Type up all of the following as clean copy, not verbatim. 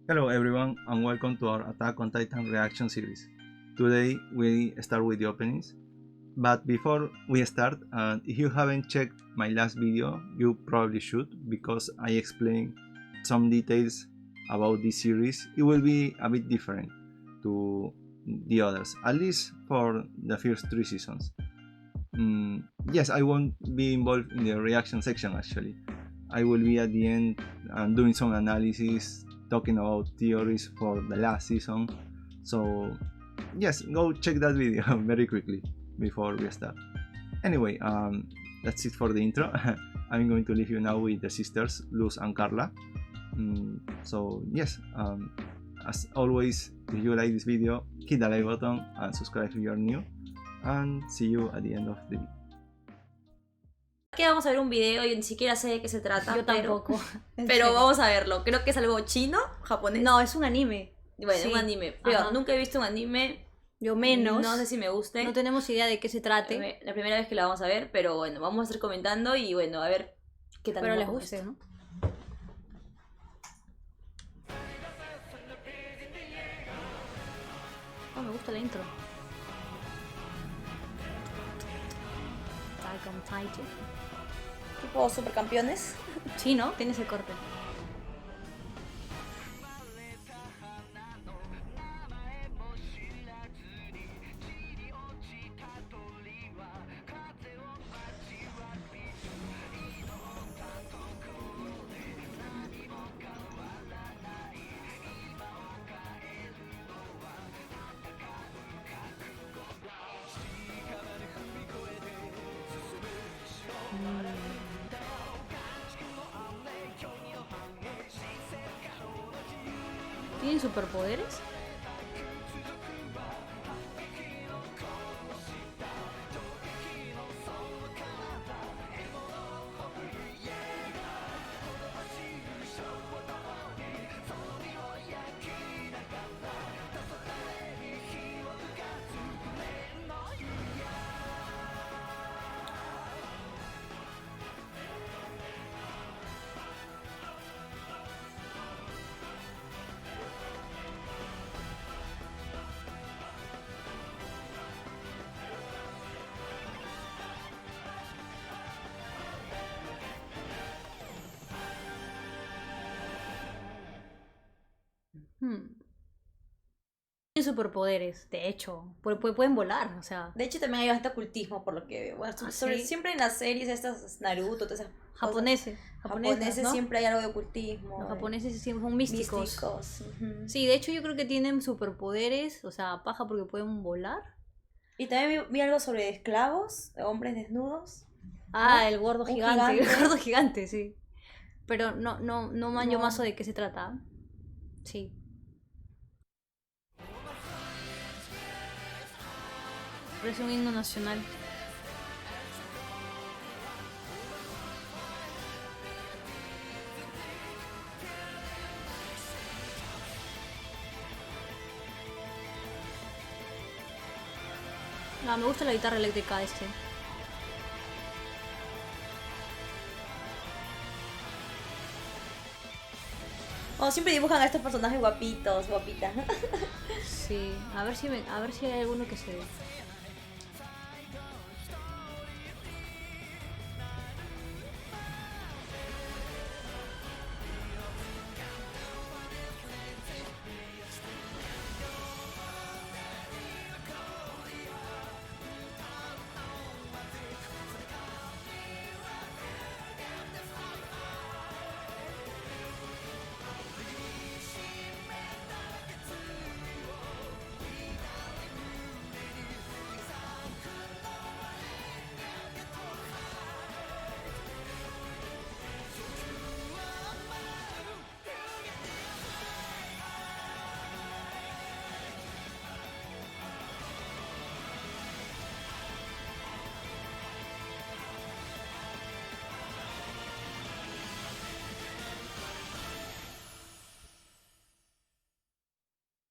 Hello everyone and welcome to our Attack on Titan reaction series. Today we start with the openings, but before we start, if you haven't checked my last video, you probably should, because I explain some details about this series. It will be a bit different to the others, at least for the first 3 seasons. Yes, I won't be involved in the reaction section actually. I will be at the end doing some analysis, talking about theories for the last season. So yes, go check that video very quickly before we start. Anyway, that's it for the intro. I'm going to leave you now with the sisters Luz and Carla. So yes, as always, if you like this video, hit the like button and subscribe if you are new, and see you at the end of the video. Que vamos a ver un video, yo ni siquiera sé de qué se trata. Yo tampoco. Pero vamos a verlo. Creo que es algo chino, japonés. No, es un anime. Bueno, Sí. un anime. Pero Ajá. nunca he visto un anime. Yo menos. No sé si me guste. No tenemos idea de qué se trate. La primera vez que la vamos a ver, pero bueno, vamos a estar comentando y bueno, a ver qué tal. Pero nos les va con guste, esto. ¿no? Oh, me gusta la intro. Attack on Titan. Tipo supercampeones. Sí, ¿no? Tiene ese corte. ¿Tienen superpoderes? Tienen superpoderes, de hecho. Pueden volar, o sea. De hecho, también hay bastante ocultismo, por lo que veo. Bueno, ¿sí? siempre en las series estas Naruto, todas esas Japoneses. japoneses, ¿no? siempre hay algo de ocultismo. Los japoneses siempre son místicos. Ujú. Sí, de hecho yo creo que tienen superpoderes, o sea, paja porque pueden volar. Y también vi algo sobre esclavos, hombres desnudos. Ah, ¿no? el gordo Un gigante, gigante. el gordo gigante, sí. Pero no manjo No. más de qué se trata. Sí. Parece un himno nacional. No, me gusta la guitarra eléctrica este. Oh, siempre dibujan a estos personajes guapitos, guapitas. Sí, a ver si hay alguno que se ve.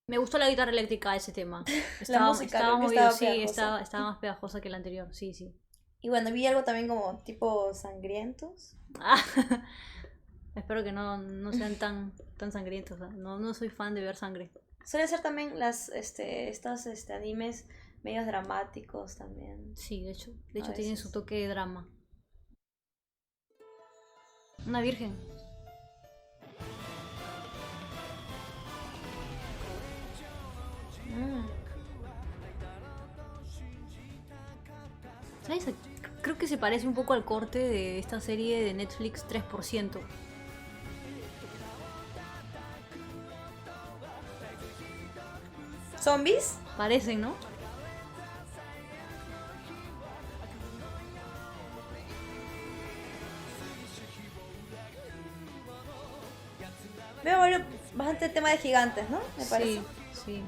Me gustó la guitarra eléctrica de ese tema. música, creo que movido, estaba sí, pegajosa. estaba más pegajosa que la anterior, sí, sí. Y bueno, vi algo también como tipo sangrientos. Ah, Espero que no sean tan sangrientos. ¿Eh? No soy fan de ver sangre. Suele ser también estos animes medios dramáticos también. Sí, de hecho A tienen veces. su toque de drama. Una virgen. Mm. ¿Sabes? Creo que se parece un poco al corte de esta serie de Netflix 3%. ¿Zombies? Parecen, ¿no? Veo bastante tema de gigantes, ¿no? Me parece. Sí.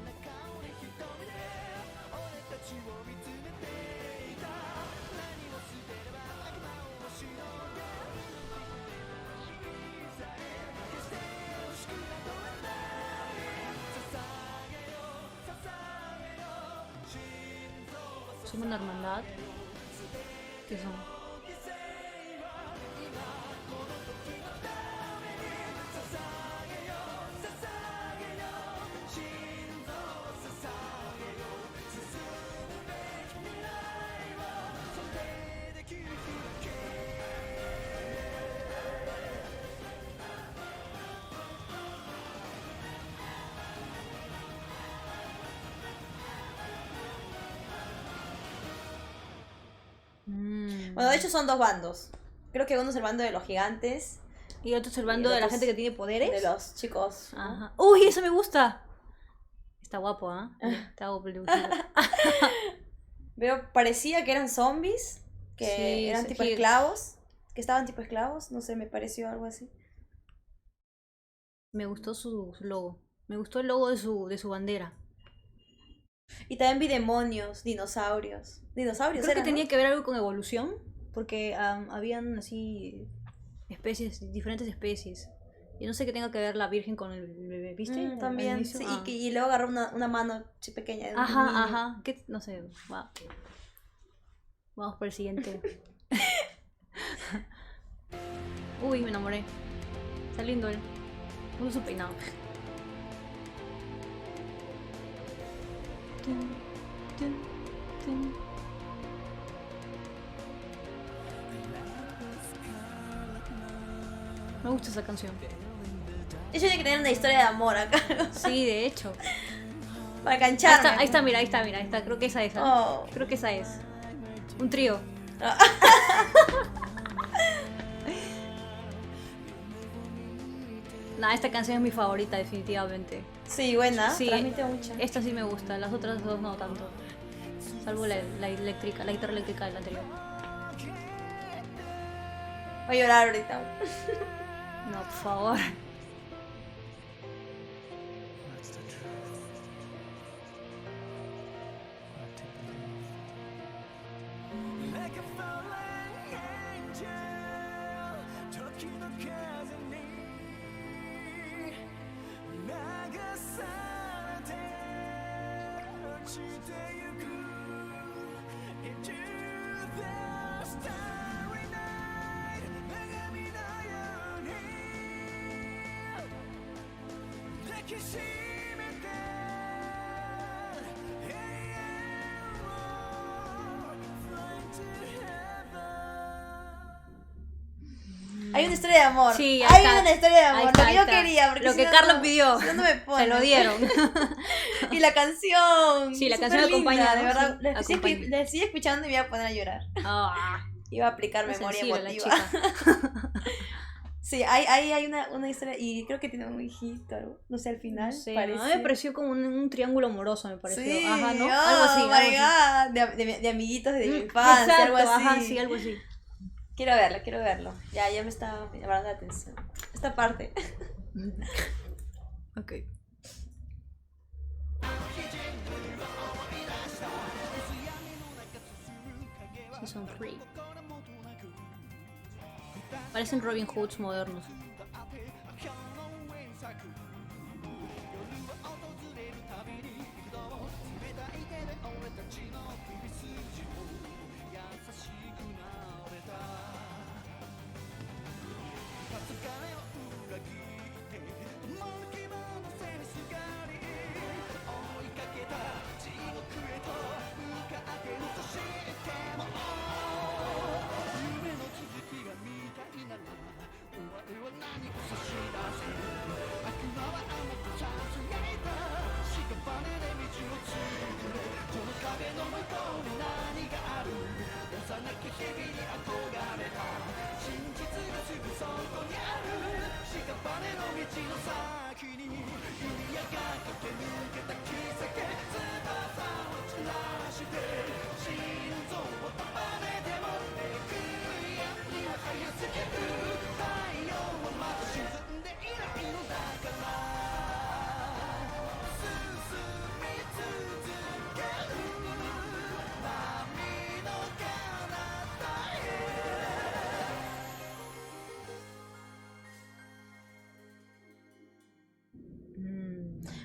Son una hermandad. ¿Qué son? Bueno, de hecho son dos bandos. Creo que uno es el bando de los gigantes. Y otro es el bando Y el de la otro gente es que tiene poderes. De los chicos. ¿no? Ajá. ¡Uy, eso me gusta! Está guapo, ¿ah? Está guapo el dibujito. Parecía que eran zombies. Que Sí, eran sí, tipo sí. esclavos. Que estaban tipo esclavos. No sé, me pareció algo así. Me gustó su logo. Me gustó el logo de su bandera. Y también vi demonios, dinosaurios. Dinosaurios Creo que eran, tenía ¿no? que ver algo con evolución. Porque habían así especies, diferentes especies. Y no sé qué tenga que ver la virgen con el bebé, ¿viste? Al También. inicio. Sí, Ah. y luego agarró una mano pequeña de un niño. Ajá. No sé. Vamos por el siguiente. Uy, me enamoré. Está lindo él. Me gusta su peinado. Me gusta esa canción. Ellos tienen que tener una historia de amor acá. Sí, de hecho. Para cancharme. Ahí está, mira. Creo que esa es. Oh. Creo que esa es. Un trío. Nah, esta canción es mi favorita, definitivamente. Sí, buena. Sí, Transmite mucho. esta sí me gusta, las otras dos no tanto. Salvo la eléctrica, la guitarra eléctrica del anterior. Voy a llorar ahorita. No, por favor. Hay una historia de amor. Sí, hay está. una historia de amor. Ahí está, lo que yo ahí está. quería. Porque Lo si que no, Carlos pidió. Si no, no me pone. Se lo dieron. Y la canción. Sí, la súper canción acompaña, linda, de ¿no? verdad. Sí, acompaña. La sigo escuchando y me iba a poner a llorar. Ah, Iba a aplicar muy memoria sensible la emotiva. chica. Sí, hay una historia. Y creo que tiene un hijito, algo. No sé, al final. Sí, parece. a mí me pareció como un triángulo amoroso, me pareció. Sí, Ajá, ¿no? oh Algo así. my Algo así. God. De amiguitos de mi infancia, Exacto, algo así. ajá, sí, algo así. Quiero verlo. Ya me está llamando la atención. Esta parte. Ok. Season 3. Parecen Robin Hoods modernos.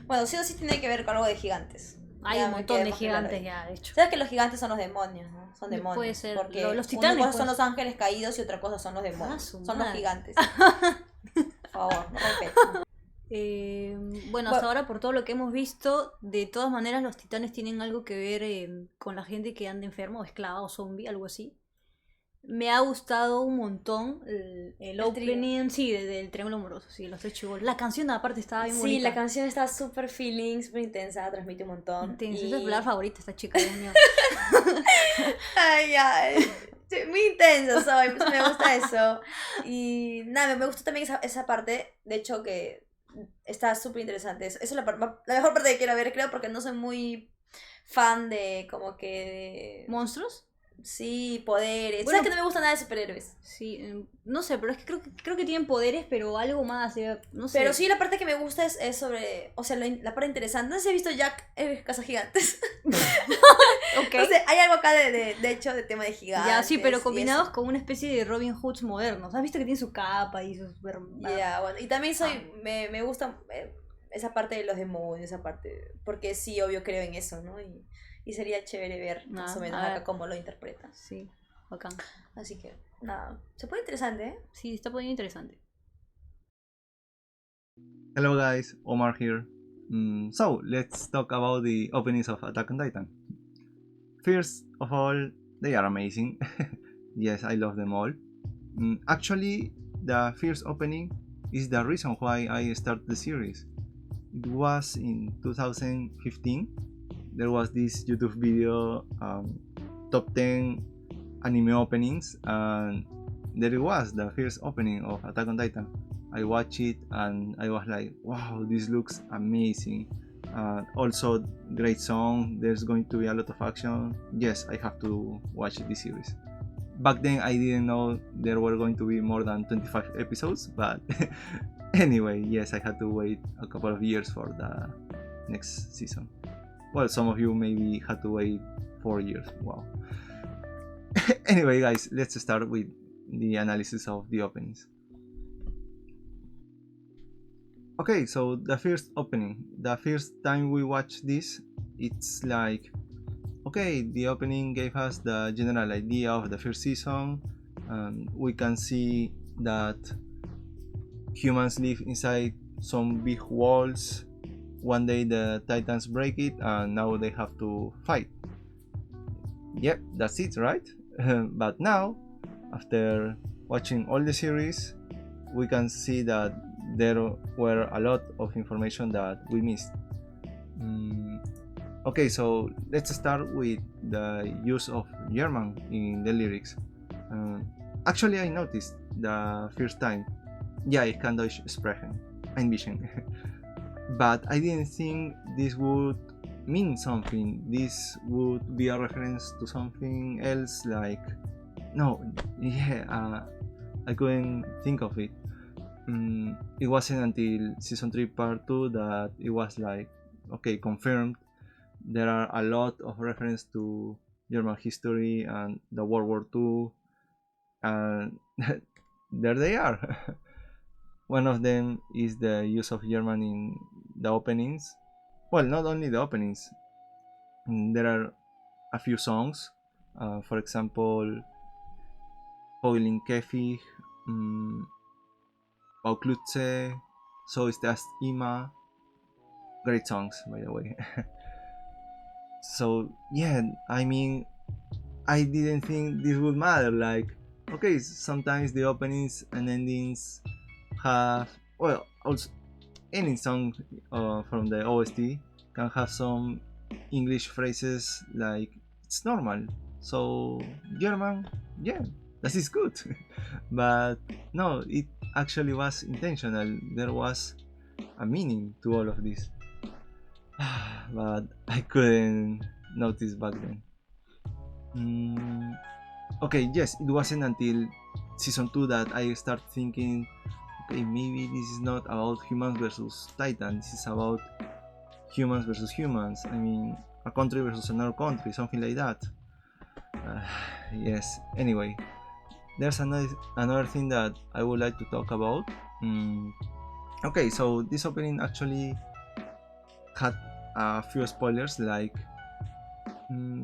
Bueno, sí o sí tiene que ver con algo de gigantes. Hay Ya un me montón quedé de más clara gigantes ahí. ya, de hecho. ¿Sabes que los gigantes son los demonios, no? Son Puede demonios. ser. Porque Los titanes, una cosa son pues. los ángeles caídos y otra cosa son los demonios. su Son los madre. gigantes. Por favor, no respeto. Bueno, hasta ahora por todo lo que hemos visto, de todas maneras los titanes tienen algo que ver con la gente que anda enfermo, o esclava o zombie, algo así. Me ha gustado un montón el opening, sí, del Triángulo Amoroso, sí, los tres chibolos. La canción aparte estaba bien Sí, bonita. la canción está súper feeling, súper intensa, transmite un montón. Intensa, y... esa es la favorita, esta chica, Dios mío. Ay, ay. Sí, muy intensa soy, pues me gusta eso. Y nada, me gustó también esa parte, de hecho que está súper interesante. Esa es la mejor parte que quiero ver, creo, porque no soy muy fan de como que... ¿Monstruos? Sí, poderes. Bueno, ¿Sabes que no me gusta nada de superhéroes? Sí, no sé, pero es que creo que tienen poderes, pero algo más, no sé. Pero sí, la parte que me gusta es sobre, o sea, la parte interesante. No sé si has visto Jack el Cazagigantes. Ok. No sé, hay algo acá de hecho de tema de gigantes. Ya, sí, pero y combinados eso. con una especie de Robin Hoods modernos. ¿Has visto que tiene su capa y sus... Ya, bueno. Y también me gusta esa parte de los demonios, esa parte. Porque sí, obvio creo en eso, ¿no? Y sería chévere ver más o menos a ver. acá cómo lo interpretan. Sí, bacán. Así que, nada, se pone interesante, ¿eh? Sí, está poniendo interesante. Hello guys, Omar here. So let's talk about the openings of Attack on Titan. First of all, they are amazing. Yes, I love them all. Actually, the first opening is the reason why I started the series. It was in 2015. There was this YouTube video, top 10 anime openings, and there it was, the first opening of Attack on Titan. I watched it and I was like, wow, this looks amazing. Also, great song. There's going to be a lot of action. Yes, I have to watch this series. Back then, I didn't know there were going to be more than 25 episodes, but anyway, yes, I had to wait a couple of years for the next season. Well, some of you maybe had to wait 4 years. Wow. Anyway, guys, let's start with the analysis of the openings. Okay, so the first opening, the first time we watched this, it's like, okay, the opening gave us the general idea of the first season. We can see that humans live inside some big walls. One day the Titans break it and now they have to fight. Yep, that's it, right? But now, after watching all the series, we can see that there were a lot of information that we missed. Okay, so let's start with the use of German in the lyrics. Actually, I noticed the first time, ja, ich kann Deutsch sprechen, ein bisschen. But I didn't think this would mean something. This would be a reference to something else, like, no, yeah, I couldn't think of it. It wasn't until season 3 part 2 that it was like, okay, confirmed. There are a lot of reference to German history and the World War II, and there they are. One of them is the use of German in the openings. Well, not only the openings. There are a few songs. For example, Foiling Käfig, Bauklutze, So ist das immer. Great songs, by the way. So, yeah, I mean, I didn't think this would matter. Like, okay, sometimes the openings and endings have, well, also any song from the OST can have some English phrases, like it's normal. So German, yeah, that is good. But no, it actually was intentional. There was a meaning to all of this. but I couldn't notice back then. Okay, yes, it wasn't until season 2 that I started thinking, okay, maybe this is not about humans versus Titan, this is about humans versus humans. I mean, a country versus another country, something like that. Yes, anyway, there's another thing that I would like to talk about. Okay, so this opening actually had a few spoilers, like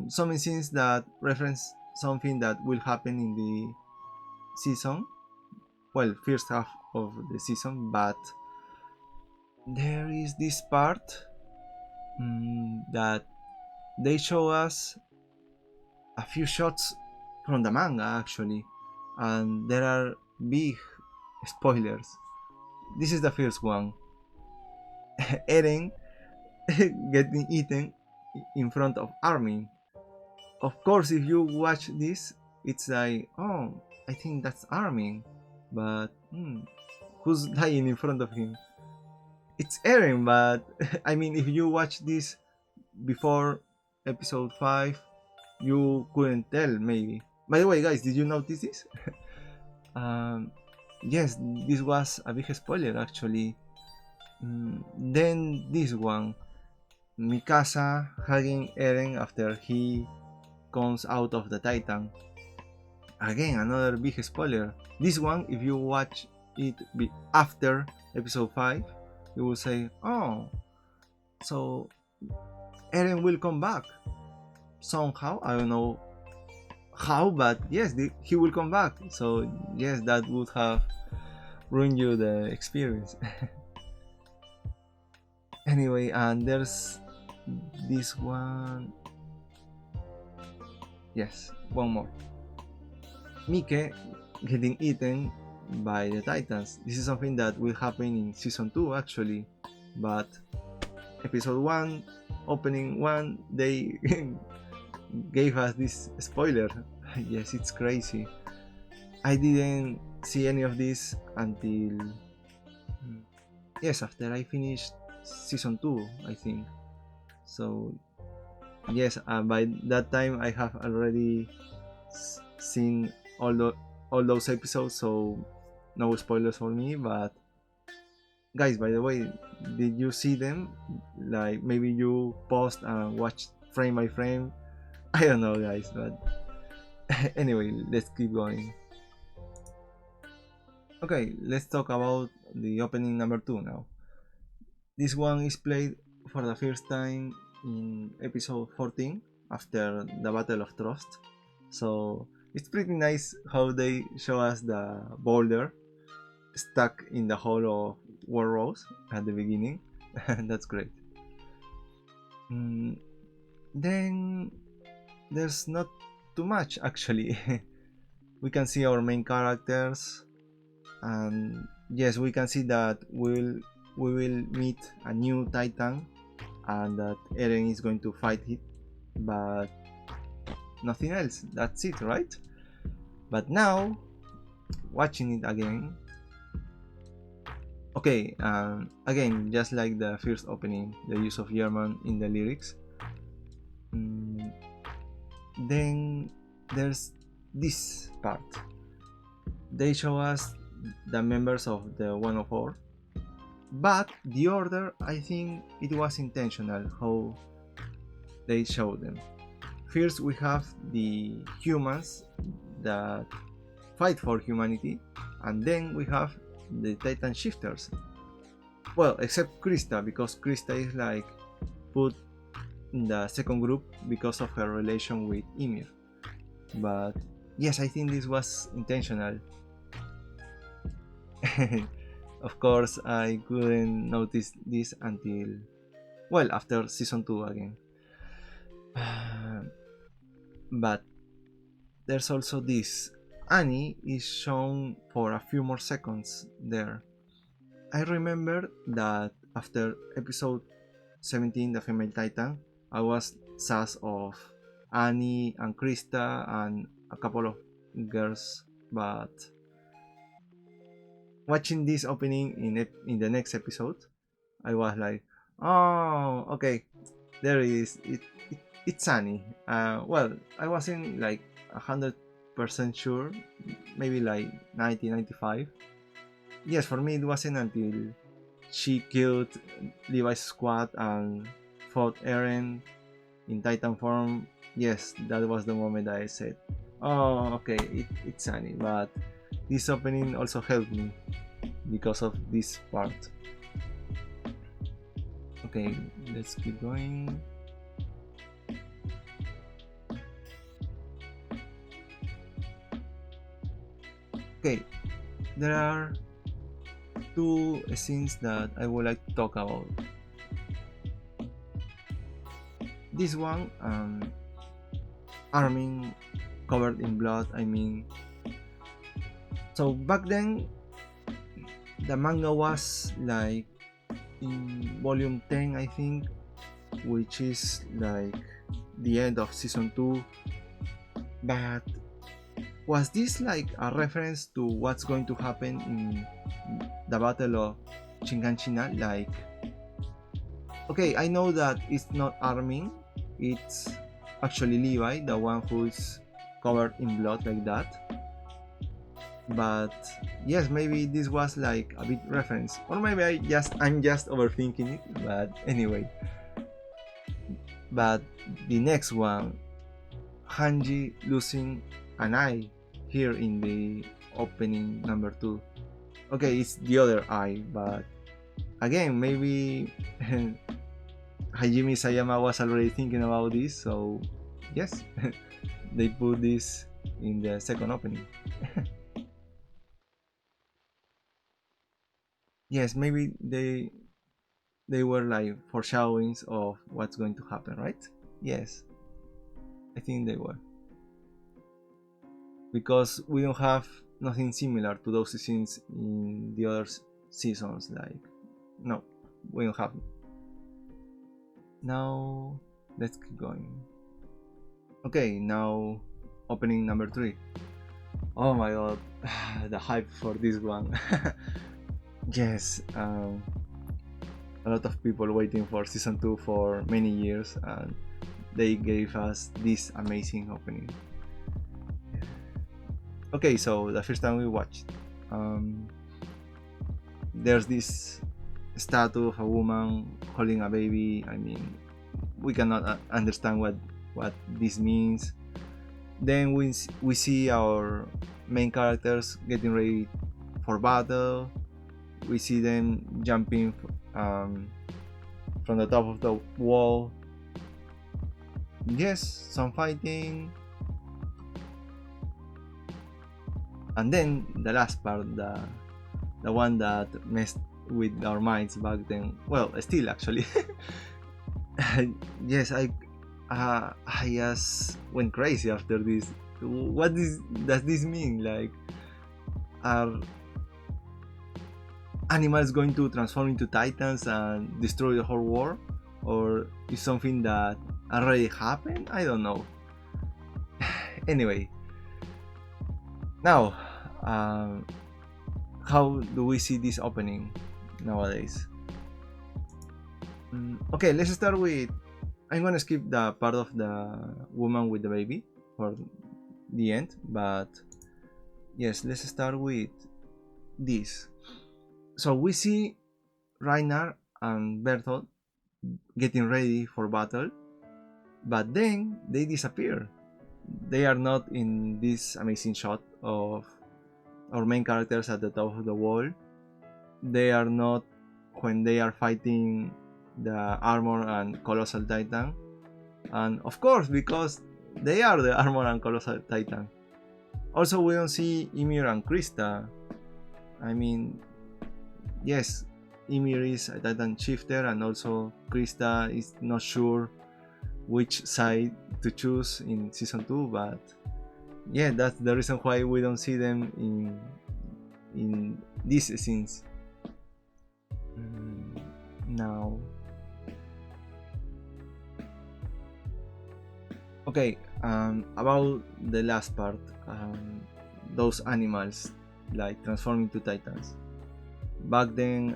some scenes that reference something that will happen in the season, well, first half of the season, but there is this part that they show us a few shots from the manga actually, and there are big spoilers. This is the first one. Eren getting eaten in front of Armin. Of course, if you watch this, it's like, oh, I think that's Armin, but who's dying in front of him? It's Eren, but I mean, if you watch this before episode 5, you couldn't tell, maybe. By the way, guys, did you notice this? Yes, this was a big spoiler, actually. Then this one, Mikasa hugging Eren after he comes out of the Titan. Again, another big spoiler. This one, if you watch it after episode 5, you will say, oh, so Eren will come back somehow. I don't know how, but yes, he will come back. So yes, that would have ruined you the experience. Anyway, and there's this one. Yes, one more. Mike getting eaten by the Titans. This is something that will happen in season 2 actually, but episode 1, opening 1, they gave us this spoiler. Yes, it's crazy. I didn't see any of this until yes, after I finished season 2, I think. So yes, by that time I have already seen all those episodes, so no spoilers for me. But guys, by the way, did you see them? Like, maybe you paused and watched frame by frame. I don't know, guys, but anyway, let's keep going. Okay, let's talk about the opening number 2 now. This one is played for the first time in episode 14 after the Battle of Trust. So it's pretty nice how they show us the boulder stuck in the hole of War Rose at the beginning. That's great. Then there's not too much actually. We can see our main characters, and yes, we can see that we will meet a new Titan and that Eren is going to fight it, but nothing else. That's it, right? But now, watching it again, okay, again, just like the first opening, the use of German in the lyrics. Then there's this part. They show us the members of the 104, but the order, I think it was intentional how they show them. First we have the humans that fight for humanity, and then we have the Titan shifters. Well, except Krista, because Krista is like put in the second group because of her relation with Ymir. But yes, I think this was intentional. Of course, I couldn't notice this until, well, after season 2 again. But there's also this. Annie is shown for a few more seconds there. I remember that after episode 17, the female Titan, I was sass of Annie and Krista and a couple of girls, but watching this opening in the next episode, I was like, Oh, okay. There it is. It's sunny. Well, I wasn't like 100% sure. Maybe like 90, 95. Yes, for me it wasn't until she killed Levi's squad and fought Eren in Titan form. Yes, that was the moment I said, "Oh, okay, it's sunny." But this opening also helped me because of this part. Okay, let's keep going. Okay, there are two scenes that I would like to talk about. This one, Armin covered in blood. I mean, so back then the manga was like in volume 10, I think, which is like the end of season 2. But was this like a reference to what's going to happen in the battle of Shinganshina? Like, okay, I know that it's not Armin, it's actually Levi, the one who is covered in blood like that. But yes, maybe this was like a bit reference, or maybe I'm just overthinking it. But anyway, but the next one, Hanji losing an eye here in the opening number 2. Okay, it's the other eye, but again, maybe Hajime Sayama was already thinking about this, so yes, they put this in the second opening. Yes, maybe they were like foreshadowings of what's going to happen, right? Yes, I think they were, because we don't have nothing similar to those scenes in the other seasons. Like, no, we don't have. Now let's keep going. Okay, now opening number 3. Oh my god, the hype for this one. Yes, a lot of people waiting for season 2 for many years, and they gave us this amazing opening. Okay, so the first time we watched, there's this statue of a woman holding a baby. I mean, we cannot understand what this means. Then we see our main characters getting ready for battle. We see them jumping from the top of the wall. Yes, some fighting. And then the last part, the one that messed with our minds back then. Well, still actually. Yes, I just went crazy after this. Does this mean? Like, are animals going to transform into titans and destroy the whole world, or is something that already happened? I don't know. Anyway, now, how do we see this opening nowadays? Okay, let's start with, I'm gonna skip the part of the woman with the baby for the end, but yes, let's start with this. So we see Reinhard and Bertolt getting ready for battle, but then they disappear. They are not in this amazing shot of our main characters at the top of the wall. They are not when they are fighting the Armor and Colossal Titan, and of course, because they are the Armor and Colossal Titan. Also, we don't see Ymir and Krista. I mean, yes, Ymir is a Titan shifter, and also Krista is not sure which side to choose in season 2, but yeah, that's the reason why we don't see them in these scenes. Now, okay, about the last part, those animals like transforming to titans. Back then,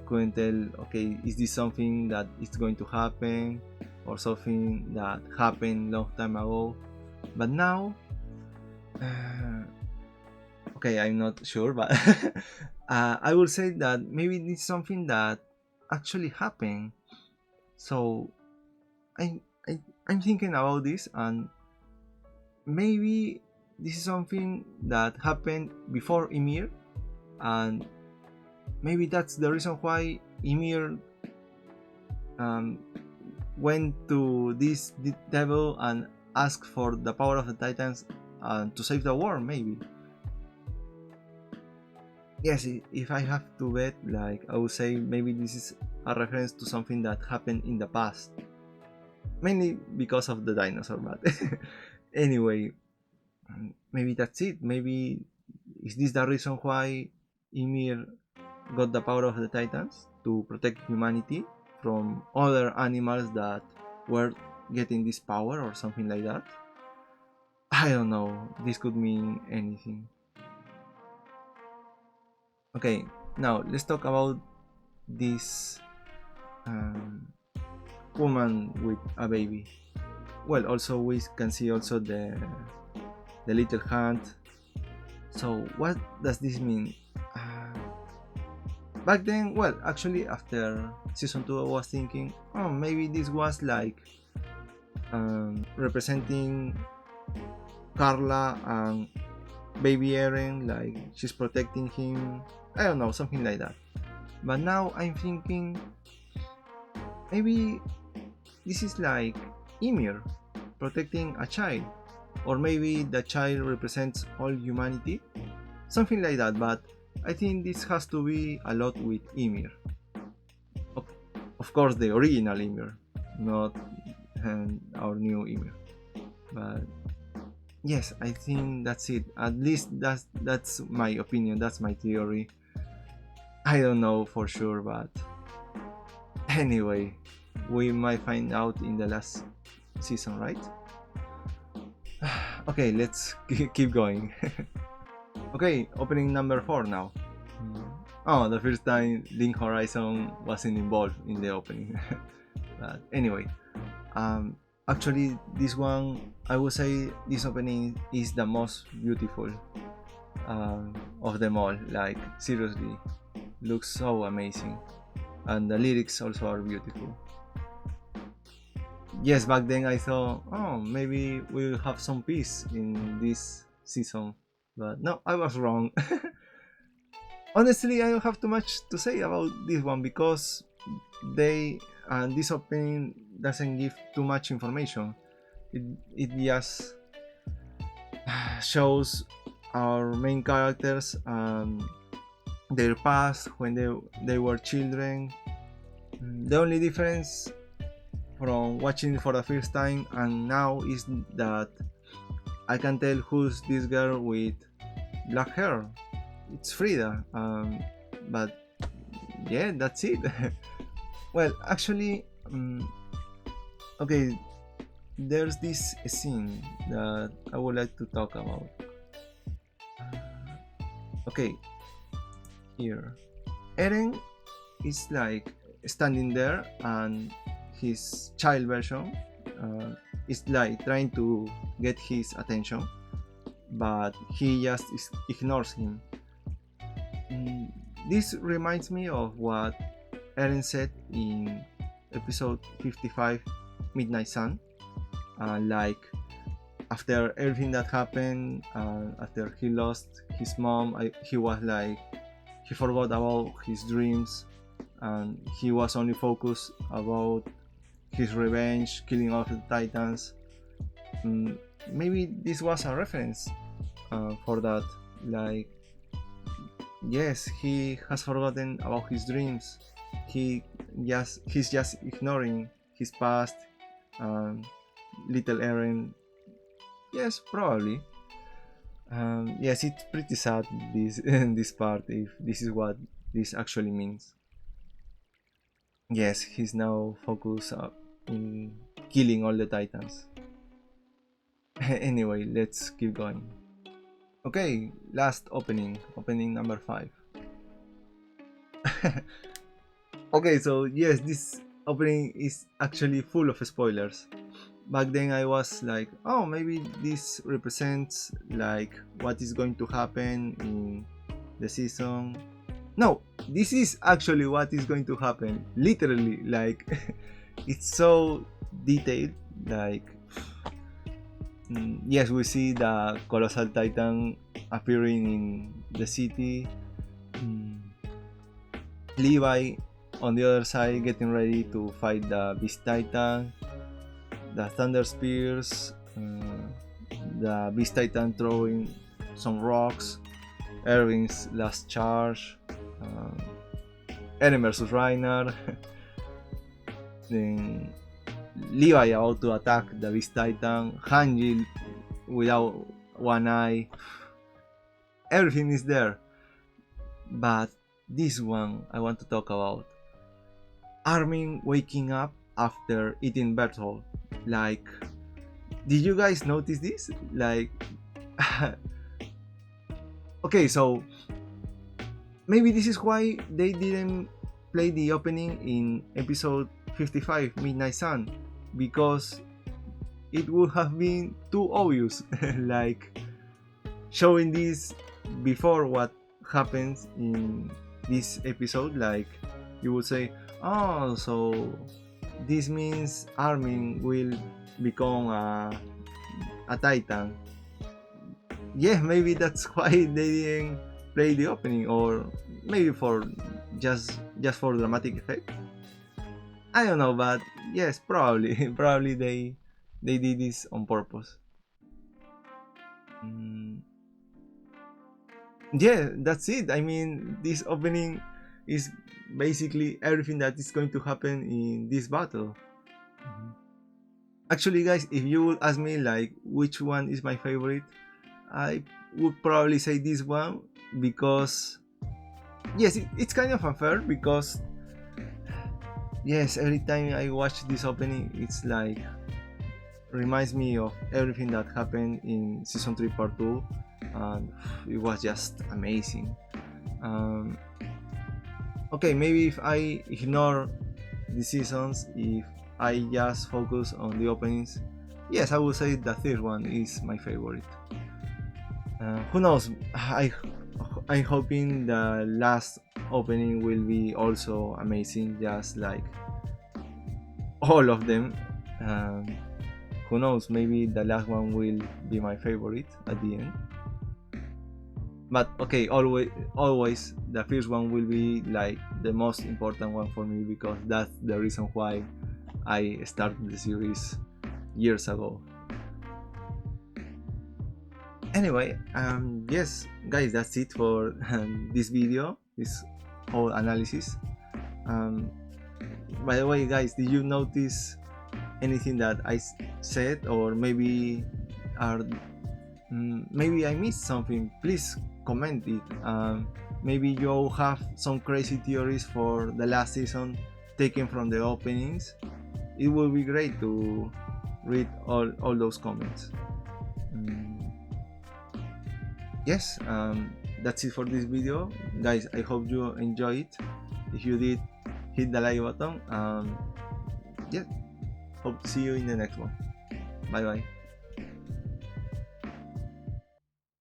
couldn't tell, okay, is this something that is going to happen or something that happened long time ago. But now, okay, I'm not sure, but I will say that maybe it's something that actually happened. So I'm thinking about this, and maybe this is something that happened before Ymir, and maybe that's the reason why Ymir went to this devil and asked for the power of the Titans to save the world. Maybe. Yes, if I have to bet, like, I would say maybe this is a reference to something that happened in the past, mainly because of the dinosaur. But anyway, maybe that's it. Maybe is this the reason why Ymir got the power of the Titans to protect humanity from other animals that were getting this power or something like that? I don't know. This could mean anything. Okay, now let's talk about this woman with a baby. Well, also we can see also the little hand. So what does this mean? Back then, well, actually after season 2 I was thinking, oh, maybe this was like representing Carla and baby Eren, like she's protecting him, I don't know, something like that. But now I'm thinking maybe this is like Ymir protecting a child, or maybe the child represents all humanity, something like that. But I think this has to be a lot with Ymir. Of course, the original Ymir, not our new Ymir. But yes, I think that's it. At least that's my opinion. That's my theory. I don't know for sure, but anyway, we might find out in the last season, right? Okay, let's keep going. Okay, opening number 4 now. Oh, the first time Link Horizon wasn't involved in the opening. But anyway, actually this one, I would say this opening is the most beautiful of them all. Like, seriously, looks so amazing, and the lyrics also are beautiful. Yes, back then I thought, oh, maybe we'll have some peace in this season, but no, I was wrong. Honestly, I don't have too much to say about this one because this opening doesn't give too much information. It just shows our main characters their past when they were children. The only difference from watching it for the first time and now is that I can tell who's this girl with black hair. It's Frida. But yeah, that's it. Well, actually, okay, there's this scene that I would like to talk about. Okay, here, Eren is like standing there, and his child version is like trying to get his attention, but he just ignores him. This reminds me of what Eren said in episode 55, Midnight Sun. Like, after everything that happened, after he lost his mom, he was like, he forgot about his dreams, and he was only focused about his revenge, killing all the Titans. Maybe this was a reference for that. Like, yes, he has forgotten about his dreams. He's just ignoring his past. Little Eren. Yes, probably. Yes, it's pretty sad, this part, if this is what this actually means. Yes, he's now focused in killing all the Titans. Anyway, let's keep going. Okay, last opening number 5. Okay, so yes, this opening is actually full of spoilers. Back then I was like, oh, maybe this represents like what is going to happen in the season. No, this is actually what is going to happen. Literally, like it's so detailed. Like yes, we see the colossal titan appearing in the city. Levi on the other side getting ready to fight the beast titan. The thunder spears, the beast titan throwing some rocks, Erwin's last charge, Eren versus Reiner, then Levi about to attack the beast titan, Hanji without one eye. Everything is there, but this one I want to talk about. Armin waking up after eating Berthold. Like, did you guys notice this? Like, okay, so maybe this is why they didn't play the opening in episode 55, Midnight Sun, because it would have been too obvious. Like, showing this before what happens in this episode, like, you would say, oh, so this means Armin will become a titan. Yeah, maybe that's why they didn't play the opening, or maybe for just for dramatic effect. I don't know, but yes, probably probably they did this on purpose. Yeah, that's it. I mean, this opening is basically everything that is going to happen in this battle. Actually, guys, if you would ask me like which one is my favorite, I would probably say this one, because yes, it's kind of unfair, because yes, every time I watch this opening, it's like reminds me of everything that happened in season 3 part 2, and it was just amazing. Okay, maybe if I ignore the seasons, if I just focus on the openings, yes, I would say the third one is my favorite. Who knows? I'm hoping the last opening will be also amazing, just like all of them. Who knows? Maybe the last one will be my favorite at the end. But okay, always the first one will be like the most important one for me, because that's the reason why I started the series years ago. Anyway, yes, guys, that's it for this video, this whole analysis. By the way, guys, did you notice anything that I said, or maybe maybe I missed something? Please comment it. Maybe you have some crazy theories for the last season taken from the openings. It will be great to read all those comments. Yes, that's it for this video, guys. I hope you enjoyed it. If you did, hit the like button. Yeah, hope to see you in the next one. Bye bye.